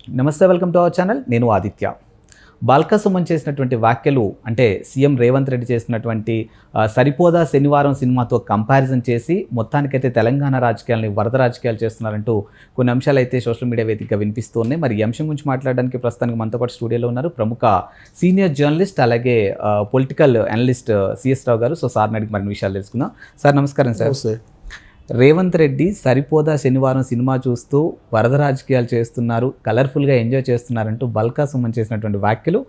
నమస్తే, welcome to our channel. నేను ఆదిత్య. బాల్కా సుమన్ చేసినటువంటి వ్యాఖ్యలు అంటే సీఎం రేవంత్ రెడ్డి చేసినటువంటి సరిపోదా శనివారం సినిమాతో కంపారిజన్ చేసి మొత్తానికైతే తెలంగాణ రాజకీయాలని వరద రాజకీయాలు చేస్తున్నారంటూ కొన్ని అంశాలు అయితే సోషల్ మీడియా వేదికగా వినిపిస్తూ ఉన్నాయి. మరి ఈ అంశం గురించి మాట్లాడడానికి ప్రస్తుతానికి మనతో పాటు స్టూడియోలో ఉన్నారు ప్రముఖ సీనియర్ జర్నలిస్ట్ అలాగే పొలిటికల్ అనలిస్ట్ సిఎస్ రావు గారు. సో సార్ని అడిగి మరిన్ని విషయాలు తెలుసుకుందాం. సార్ నమస్కారం. సార్, రేవంత్ రెడ్డి సరిపోదా శనివారం సినిమా చూస్తూ వరద రాజకీయాలు చేస్తున్నారు, కలర్ఫుల్గా ఎంజాయ్ చేస్తున్నారంటూ బాల్కా సుమన్ చేసినటువంటి వ్యాఖ్యలు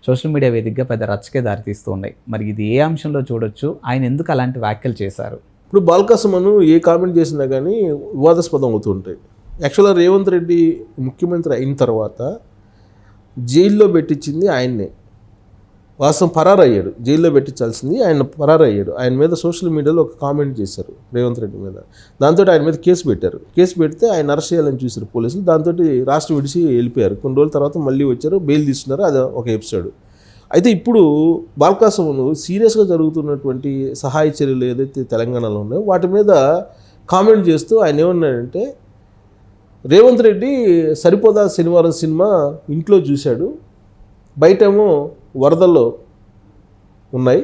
సోషల్ మీడియా వేదికగా పెద్ద రచ్చకే దారితీస్తూ ఉన్నాయి. మరి ఇది ఏ అంశంలో చూడొచ్చు, ఆయన ఎందుకు అలాంటి వ్యాఖ్యలు చేశారు? ఇప్పుడు బాల్కా సుమన్ ఏ కామెంట్ చేసినా కానీ వివాదాస్పదం అవుతుంటాయి. యాక్చువల్గా రేవంత్ రెడ్డి ముఖ్యమంత్రి అయిన తర్వాత జైల్లో పెట్టించింది ఆయన్నే. వాస్తవం పరారయ్యాడు, జైల్లో పెట్టించాల్సింది ఆయన పరారయ్యాడు. ఆయన మీద సోషల్ మీడియాలో ఒక కామెంట్ చేశారు రేవంత్ రెడ్డి మీద. దాంతో ఆయన మీద కేసు పెట్టారు. కేసు పెడితే ఆయన అరెస్ట్ చేయాలని చూశారు పోలీసులు. దాంతో రాష్ట్రం విడిచి వెళ్ళిపోయారు. కొన్ని రోజుల తర్వాత మళ్ళీ వచ్చారు, బెయిల్ తీసుకున్నారు. అది ఒక ఎపిసోడ్. అయితే ఇప్పుడు బాల్కా సుమన్ సీరియస్గా జరుగుతున్నటువంటి సహాయ చర్యలు ఏదైతే తెలంగాణలో ఉన్నాయో వాటి మీద కామెంట్ చేస్తూ ఆయన ఏమన్నాడంటే, రేవంత్ రెడ్డి సరిపోదా శనివారం సినిమా ఇంట్లో చూశాడు, బయటేమో వరదల్లో ఉన్నాయి,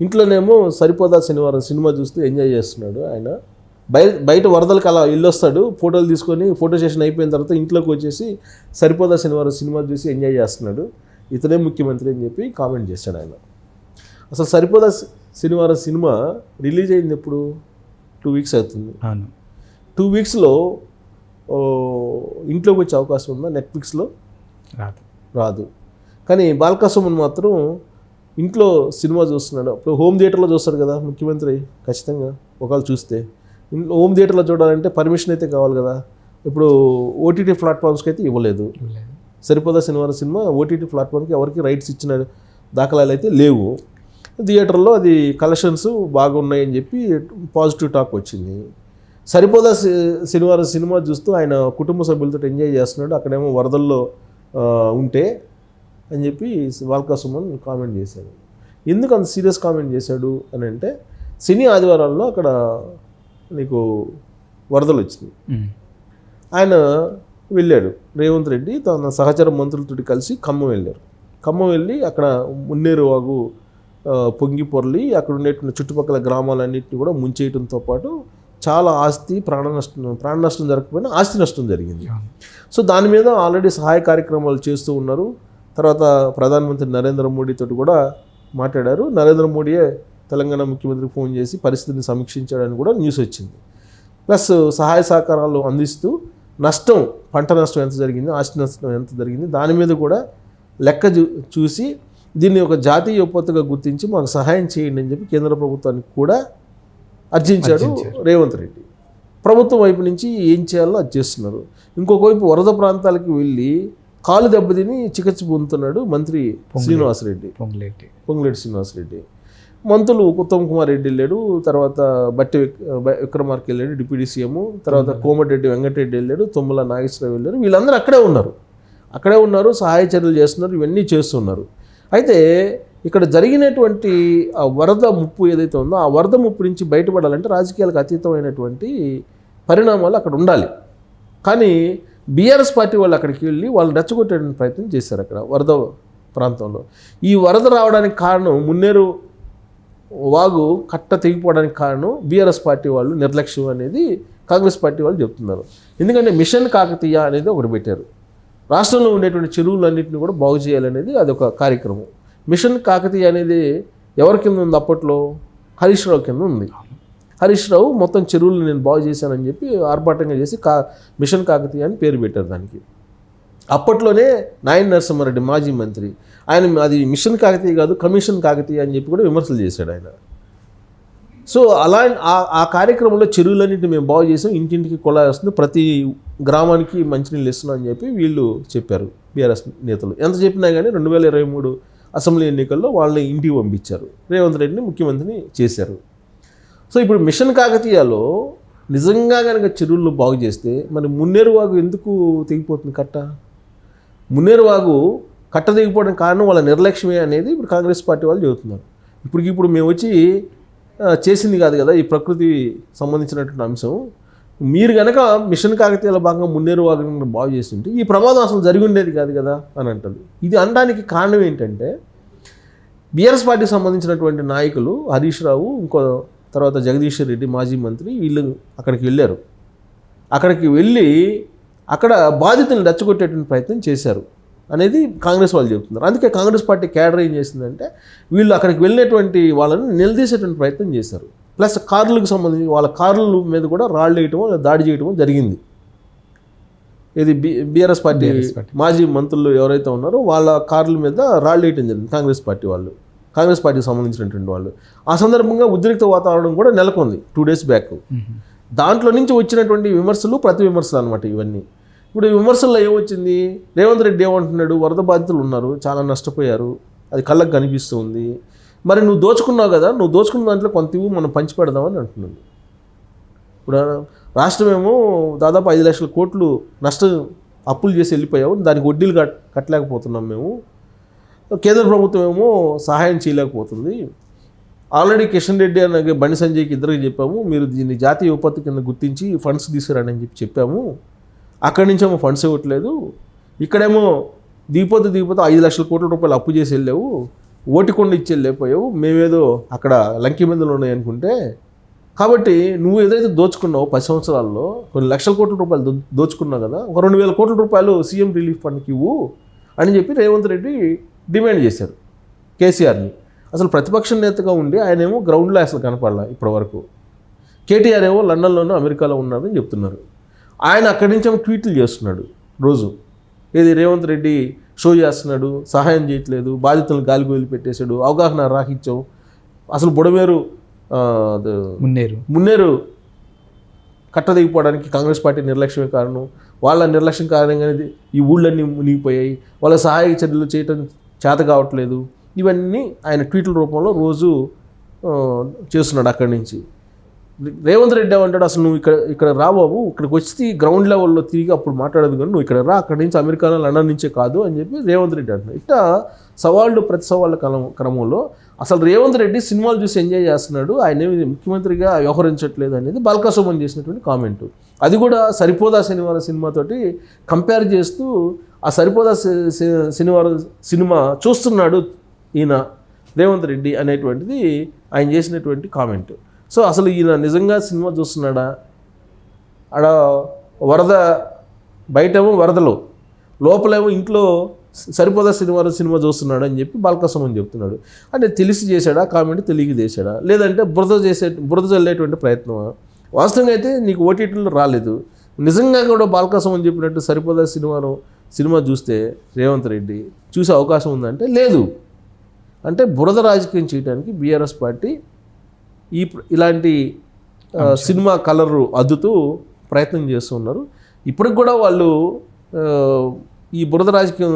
ఇంట్లోనేమో సరిపోదా శనివారం సినిమా చూస్తూ ఎంజాయ్ చేస్తున్నాడు. ఆయన బయట వరదలకు అలా వెళ్ళొస్తాడు, ఫోటోలు తీసుకొని ఫోటో సెషన్ అయిపోయిన తర్వాత ఇంట్లోకి వచ్చేసి సరిపోదా శనివారం సినిమా చూసి ఎంజాయ్ చేస్తున్నాడు, ఇతనే ముఖ్యమంత్రి అని చెప్పి కామెంట్ చేశాడు ఆయన. అసలు సరిపోదా శనివారం సినిమా రిలీజ్ అయింది ఎప్పుడు? 2 వీక్స్ అవుతుంది. 2 వీక్స్లో ఇంట్లోకి వచ్చే అవకాశం ఉందా? నెట్ఫ్లిక్స్లో రాదు. కానీ బాల్కా సుమన్ మాత్రం ఇంట్లో సినిమా చూస్తున్నాడు. అప్పుడు హోమ్ థియేటర్లో చూస్తాడు కదా ముఖ్యమంత్రి, ఖచ్చితంగా ఒకవేళ చూస్తే. హోమ్ థియేటర్లో చూడాలంటే పర్మిషన్ అయితే కావాలి కదా. ఇప్పుడు ఓటీటీ ప్లాట్ఫామ్స్కి అయితే ఇవ్వలేదు. సరిపోదా శనివారం సినిమా ఓటీటీ ప్లాట్ఫామ్కి ఎవరికి రైట్స్ ఇచ్చిన దాఖలాలు అయితే లేవు. థియేటర్లో అది కలెక్షన్స్ బాగున్నాయని చెప్పి పాజిటివ్ టాక్ వచ్చింది. సరిపోదా శనివారం సినిమా చూస్తూ ఆయన కుటుంబ సభ్యులతో ఎంజాయ్ చేస్తున్నాడు, అక్కడేమో వరదల్లో ఉంటే అని చెప్పి బాల్కా సుమన్ కామెంట్ చేశాడు. ఎందుకు అంత సీరియస్ కామెంట్ చేశాడు అని అంటే, శని ఆదివారాల్లో అక్కడ నీకు వరదలు వచ్చింది. ఆయన వెళ్ళాడు, రేవంత్ రెడ్డి తన సహచర మంత్రులతో కలిసి ఖమ్మం వెళ్ళారు. ఖమ్మం వెళ్ళి అక్కడ మున్నేరు వాగు పొంగి పొర్లి అక్కడ ఉండేటువంటి చుట్టుపక్కల గ్రామాలన్నింటినీ కూడా ముంచేయడంతో పాటు చాలా ప్రాణ నష్టం జరగకపోయినా ఆస్తి నష్టం జరిగింది. సో దాని మీద ఆల్రెడీ సహాయ కార్యక్రమాలు చేస్తూ ఉన్నారు. తర్వాత ప్రధానమంత్రి నరేంద్ర మోడీతో కూడా మాట్లాడారు. నరేంద్ర మోడీయే తెలంగాణ ముఖ్యమంత్రికి ఫోన్ చేసి పరిస్థితిని సమీక్షించాడని కూడా న్యూస్ వచ్చింది. ప్లస్ సహాయ సహకారాలు అందిస్తూ నష్టం, పంట నష్టం ఎంత జరిగింది, ఆస్తి నష్టం ఎంత జరిగింది, దాని మీద కూడా లెక్క చూసి దీన్ని ఒక జాతీయ విపత్తుగా గుర్తించి మాకు సహాయం చేయండి అని చెప్పి కేంద్ర ప్రభుత్వానికి కూడా అర్జించాడు రేవంత్ రెడ్డి. ప్రభుత్వం వైపు నుంచి ఏం చేయాలో అది చేస్తున్నారు. ఇంకొక వైపు వరద ప్రాంతాలకు వెళ్ళి కాలు దెబ్బతిని చికిత్స పొందుతున్నాడు మంత్రి శ్రీనివాసరెడ్డి, పొంగులేటి శ్రీనివాసరెడ్డి. మంత్రులు ఉత్తమ్ కుమార్ రెడ్డి వెళ్ళాడు, తర్వాత బట్టి విక్రమార్క వెళ్ళాడు డిప్యూటీ సీఎం, తర్వాత కోమటిరెడ్డి వెంకటరెడ్డి వెళ్ళాడు, తుమ్మల నాగేశ్వరరావు వెళ్ళారు. వీళ్ళందరూ అక్కడే ఉన్నారు, సహాయ చర్యలు చేస్తున్నారు, ఇవన్నీ చేస్తున్నారు. అయితే ఇక్కడ జరిగినటువంటి ఆ వరద ముప్పు ఏదైతే ఉందో ఆ వరద ముప్పు నుంచి బయటపడాలంటే రాజకీయాలకు అతీతమైనటువంటి పరిణామాలు అక్కడ ఉండాలి. కానీ బీఆర్ఎస్ పార్టీ వాళ్ళు అక్కడికి వెళ్ళి వాళ్ళు రెచ్చగొట్టేటువంటి ప్రయత్నం చేశారు అక్కడ వరద ప్రాంతంలో. ఈ వరద రావడానికి కారణం మున్నేరు వాగు కట్ట తెగిపోవడానికి కారణం బీఆర్ఎస్ పార్టీ వాళ్ళు నిర్లక్ష్యం అనేది కాంగ్రెస్ పార్టీ వాళ్ళు చెప్తున్నారు. ఎందుకంటే మిషన్ కాకతీయ అనేది ఒకటి పెట్టారు. రాష్ట్రంలో ఉండేటువంటి చెరువులన్నింటినీ కూడా బాగు చేయాలనేది అదొక కార్యక్రమం. మిషన్ కాకతీయ అనేది ఎవరి కింద ఉంది? అప్పట్లో హరీష్ రావు కింద ఉంది. హరీష్ రావు మొత్తం చెరువులు నేను బాగు చేశానని చెప్పి ఆర్భాటంగా చేసి మిషన్ కాకతీయ అని పేరు పెట్టారు దానికి. అప్పట్లోనే నాయన నరసింహారెడ్డి మాజీ మంత్రి, ఆయన అది మిషన్ కాకతీయ కాదు కమిషన్ కాకతీయ అని చెప్పి కూడా విమర్శలు చేశాడు ఆయన. సో అలా ఆ కార్యక్రమంలో చెరువులన్నింటినీ మేము బాగు చేసాం, ఇంటింటికి కుళాయి వస్తుంది, ప్రతి గ్రామానికి మంచినీళ్ళు ఇస్తున్నాం అని చెప్పి వీళ్ళు చెప్పారు బీఆర్ఎస్ నేతలు. ఎంత చెప్పినా కానీ 2023 అసెంబ్లీ ఎన్నికల్లో వాళ్ళని ఇంటికి పంపించారు, రేవంత్ రెడ్డిని ముఖ్యమంత్రిని చేశారు. సో ఇప్పుడు మిషన్ కాకతీయలో నిజంగా కనుక చెరువులను బాగు చేస్తే మరి మున్నేరు వాగు ఎందుకు తెగిపోతుంది కట్ట? మున్నేరు వాగు కట్ట తెగిపోవడానికి కారణం వాళ్ళ నిర్లక్ష్యమే అనేది ఇప్పుడు కాంగ్రెస్ పార్టీ వాళ్ళు చెబుతున్నారు. ఇప్పుడు మేము వచ్చి చేసింది కాదు కదా ఈ ప్రకృతి సంబంధించినటువంటి అంశం, మీరు కనుక మిషన్ కాకతీయాల భాగంగా మున్నేరు వాగుని బాగు చేస్తుంటే ఈ ప్రమాదం అసలు జరిగి ఉండేది కాదు కదా అని అంటారు. ఇది అనడానికి కారణం ఏంటంటే బీఆర్ఎస్ పార్టీకి సంబంధించినటువంటి నాయకులు హరీష్ రావు, ఇంకో తర్వాత జగదీష్ రెడ్డి మాజీ మంత్రి, వీళ్ళు అక్కడికి వెళ్ళారు. అక్కడికి వెళ్ళి అక్కడ బాధితులను రెచ్చగొట్టేటువంటి ప్రయత్నం చేశారు అనేది కాంగ్రెస్ వాళ్ళు చెబుతున్నారు. అందుకే కాంగ్రెస్ పార్టీ క్యాడర్ ఏం చేసిందంటే వీళ్ళు అక్కడికి వెళ్ళినటువంటి వాళ్ళని నిలదీసేటువంటి ప్రయత్నం చేశారు. ప్లస్ కార్లకు సంబంధించి వాళ్ళ కార్ల మీద కూడా రాళ్ళు వేయటమో దాడి చేయటమో జరిగింది. ఇది బీఆర్ఎస్ పార్టీ మాజీ మంత్రులు ఎవరైతే ఉన్నారో వాళ్ళ కార్ల మీద రాళ్ళు వేయటం జరిగింది కాంగ్రెస్ పార్టీకి సంబంధించినటువంటి వాళ్ళు. ఆ సందర్భంగా ఉద్రిక్త వాతావరణం కూడా నెలకొంది 2 days బ్యాక్. దాంట్లో నుంచి వచ్చినటువంటి విమర్శలు ప్రతి విమర్శలు అనమాట ఇవన్నీ. ఇప్పుడు ఈ విమర్శల్లో ఏమొచ్చింది, రేవంత్ రెడ్డి ఏమంటున్నాడు, వరద బాధితులు ఉన్నారు, చాలా నష్టపోయారు, అది కళ్ళకు కనిపిస్తుంది, మరి నువ్వు దోచుకున్నావు కదా, నువ్వు దోచుకున్న దాంట్లో కొంత ఇవ్వు, మనం పంచిపెడదామని అంటున్నాడు. ఇప్పుడు రాష్ట్రం ఏమో దాదాపు 5 లక్షల కోట్లు అప్పులు చేసి వెళ్ళిపోయావు, దానికి వడ్డీలు కట్టలేకపోతున్నాం మేము, కేంద్ర ప్రభుత్వం ఏమో సహాయం చేయలేకపోతుంది. ఆల్రెడీ కిషన్ రెడ్డి అనే బండి సంజయ్కి ఇద్దరికి చెప్పాము, మీరు దీన్ని జాతీయ విపత్తు కింద గుర్తించి ఫండ్స్ తీసుకురండి అని చెప్పాము, అక్కడి నుంచేమో ఫండ్స్ ఇవ్వట్లేదు, ఇక్కడేమో దీపోతే 5 లక్షల కోట్ల రూపాయలు అప్పు చేసి వెళ్ళావు, ఓటికొండ ఇచ్చి వెళ్ళిపోయావు, మేమేదో అక్కడ లంకి మందులు ఉన్నాయి అనుకుంటే, కాబట్టి నువ్వు ఏదైతే దోచుకున్నావు 10 సంవత్సరాల్లో కొన్ని లక్షల కోట్ల రూపాయలు దోచుకున్నావు కదా, ఒక 2,000 కోట్ల రూపాయలు సీఎం రిలీఫ్ ఫండ్కి ఇవ్వు అని చెప్పి రేవంత్ రెడ్డి డిమాండ్ చేశారు కేసీఆర్ని. అసలు ప్రతిపక్ష నేతగా ఉండి ఆయనేమో గ్రౌండ్లో అసలు కనపడలా ఇప్పటి వరకు. కేటీఆర్ ఏమో లండన్లోనూ అమెరికాలో ఉన్నారని చెప్తున్నారు. ఆయన అక్కడి నుంచి ఏమో ట్వీట్లు చేస్తున్నాడు రోజు. ఏది రేవంత్ రెడ్డి షో చేస్తున్నాడు, సహాయం చేయట్లేదు, బాధితులను గాలికి వదిలిపెట్టేశాడు, అవగాహన రాహిత్యం, అసలు బుడమేరు మున్నేరు కట్టదిగిపోవడానికి కాంగ్రెస్ పార్టీ నిర్లక్ష్యమే కారణం, వాళ్ళ నిర్లక్ష్యం కారణంగానే ఈ ఊళ్ళన్నీ మునిగిపోయాయి, వాళ్ళ సహాయక చర్యలు చేయటం చేత కావట్లేదు, ఇవన్నీ ఆయన ట్వీట్ల రూపంలో రోజు చేస్తున్నాడు అక్కడి నుంచి. రేవంత్ రెడ్డి ఏమంటాడు, అసలు నువ్వు ఇక్కడ రా బాబు, ఇక్కడికి వచ్చి గ్రౌండ్ లెవెల్లో తిరిగి అప్పుడు మాట్లాడదు కానీ నువ్వు ఇక్కడ రా, అక్కడి నుంచి అమెరికాలో లండన్ నుంచే కాదు అని చెప్పి రేవంత్ రెడ్డి అంటున్నాడు. ఇట్లా సవాళ్ళు ప్రతి సవాళ్ళ క్రమంలో అసలు రేవంత్ రెడ్డి సినిమాలు చూసి ఎంజాయ్ చేస్తున్నాడు, ఆయన ముఖ్యమంత్రిగా వ్యవహరించట్లేదు అనేది బాల్కా సుమన్ చేసినటువంటి కామెంటు. అది కూడా సరిపోదా శనివారం సినిమాతోటి కంపేర్ చేస్తూ ఆ సరిపోదా శనివారం సినిమా చూస్తున్నాడు ఈయన రేవంత్ రెడ్డి అనేటువంటిది ఆయన చేసినటువంటి కామెంట్. సో అసలు ఈయన నిజంగా సినిమా చూస్తున్నాడా, ఆడ వరద బయటేమో వరదలు, లోపలేమో ఇంట్లో సరిపోదా శనివారం సినిమా చూస్తున్నాడు అని చెప్పి బాల్కా సుమన్ చెప్తున్నాడు. అంటే తెలిసి చేశాడా కామెంట్, తెలియక చేశాడా, లేదంటే బురద చల్లేటువంటి ప్రయత్నమా? వాస్తవంగా అయితే నీకు ఓటీటీలో రాలేదు. నిజంగా కూడా బాల్కా సుమన్ చెప్పినట్టు సరిపోదా శనివారం సినిమా చూస్తే రేవంత్ రెడ్డి చూసే అవకాశం ఉందంటే లేదు. అంటే బురద రాజకీయం చేయడానికి బీఆర్ఎస్ పార్టీ ఇలాంటి సినిమా కలరు అద్దుతూ ప్రయత్నం చేస్తున్నారు. ఇప్పటికి కూడా వాళ్ళు ఈ బురద రాజకీయం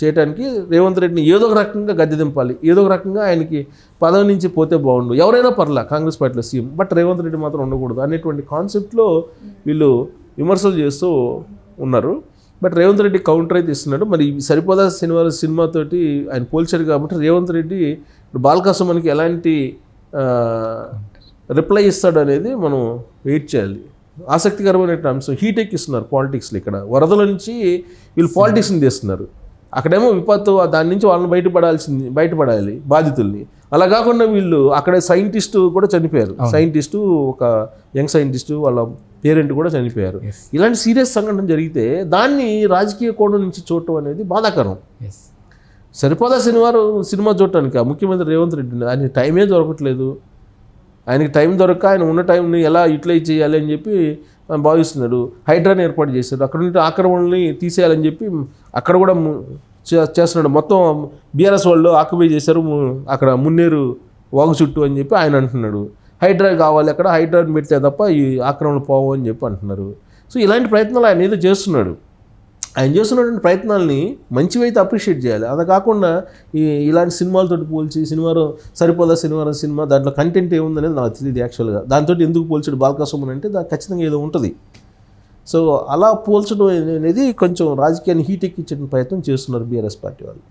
చేయడానికి రేవంత్ రెడ్డిని ఏదో ఒక రకంగా గద్దె దింపాలి, ఏదో ఒక రకంగా ఆయనకి పదవి నుంచి పోతే బాగుండు, ఎవరైనా పర్లా కాంగ్రెస్ పార్టీలో సీఎం, బట్ రేవంత్ రెడ్డి మాత్రం ఉండకూడదు అనేటువంటి కాన్సెప్ట్లో వీళ్ళు విమర్శలు చేస్తూ ఉన్నారు. బట్ రేవంత్ రెడ్డి కౌంటర్ అయితే ఇస్తున్నాడు. మరి సరిపోదా శనివారం సినిమాతోటి ఆయన పోల్చారు కాబట్టి రేవంత్ రెడ్డి బాల్కా సుమన్కి ఎలాంటి రిప్లై ఇస్తాడు అనేది మనం వెయిట్ చేయాలి. ఆసక్తికరమైన అంశం హీట్ ఎక్కిస్తున్నారు పాలిటిక్స్లో. ఇక్కడ వరదల నుంచి వీళ్ళు పాలిటిక్స్ని తీస్తున్నారు, అక్కడేమో విపత్తు, దాని నుంచి వాళ్ళని బయటపడాలి బాధితుల్ని. అలా కాకుండా వీళ్ళు అక్కడే సైంటిస్టు కూడా చనిపోయారు, సైంటిస్టు ఒక యంగ్ సైంటిస్టు వాళ్ళ పేరెంట్ కూడా చనిపోయారు. ఇలాంటి సీరియస్ సంఘటన జరిగితే దాన్ని రాజకీయ కోణం నుంచి చూడటం అనేది బాధాకరం. సరిపోదా శనివారం సినిమా చూడటానికి ముఖ్యమంత్రి రేవంత్ రెడ్డి ఆయనకి టైమే దొరకట్లేదు. ఆయనకి టైం దొరక్క ఆయన ఉన్న టైంని ఎలా యూటిలైజ్ చేయాలి అని చెప్పి భావిస్తున్నాడు. హైడ్రాని ఏర్పాటు చేశాడు, అక్కడ నుండి ఆక్రమణని తీసేయాలని చెప్పి అక్కడ కూడా చేస్తున్నాడు. మొత్తం బీఆర్ఎస్ వాళ్ళు ఆక్యుపై చేశారు అక్కడ మున్నేరు వాగు చుట్టూ అని చెప్పి ఆయన అంటున్నాడు. హైడ్రా కావాలి, అక్కడ హైడ్రాని పెడితే తప్ప ఈ ఆక్రమణ పోవు అని చెప్పి అంటున్నారు. సో ఇలాంటి ప్రయత్నాలు ఆయన ఏదో చేస్తున్నాడు. ఆయన చేస్తున్నటువంటి ప్రయత్నాలని మంచివైతే అప్రిషియేట్ చేయాలి. అది కాకుండా ఇలాంటి సినిమాలతో పోల్చి సరిపోదా శనివారం సినిమా దాంట్లో కంటెంట్ ఏముందనేది నాకు తెలియదు యాక్చువల్గా. దాంతో ఎందుకు పోల్చాడు బాల్కా సుమన్ అంటే దానికి ఖచ్చితంగా ఏదో ఉంటుంది. సో అలా పోల్చడం అనేది కొంచెం రాజకీయాన్ని హీట్ ఎక్కించే ప్రయత్నం చేస్తున్నారు బీఆర్ఎస్ పార్టీ వాళ్ళు.